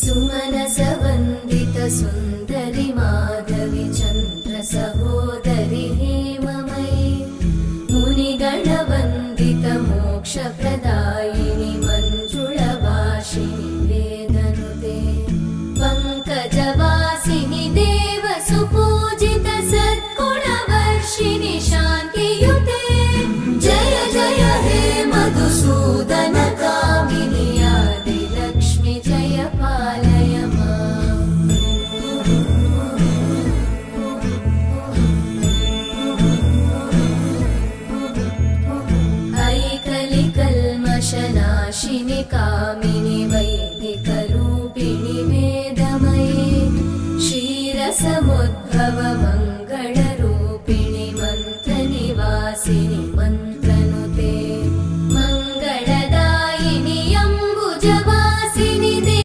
सुमनसवन्दित सुन्दरि माधवि चन्द्र सहोदरि हेममयि मुनिगणवन्दित मोक्षप्रदायिनि मञ्जुळभाषिणि वेदनुते पङ्कजवासिनि देवसुपूजित सद्गुणवर्षिणि शान्तियुते जय जय हे मधुसूदन कामिनि आदिलक्ष्मि जय पालय माम् ऐकलिकल्मषनाशिनि कामिनि वैदिकरूपिणि वेदमये क्षीरसमुद्भव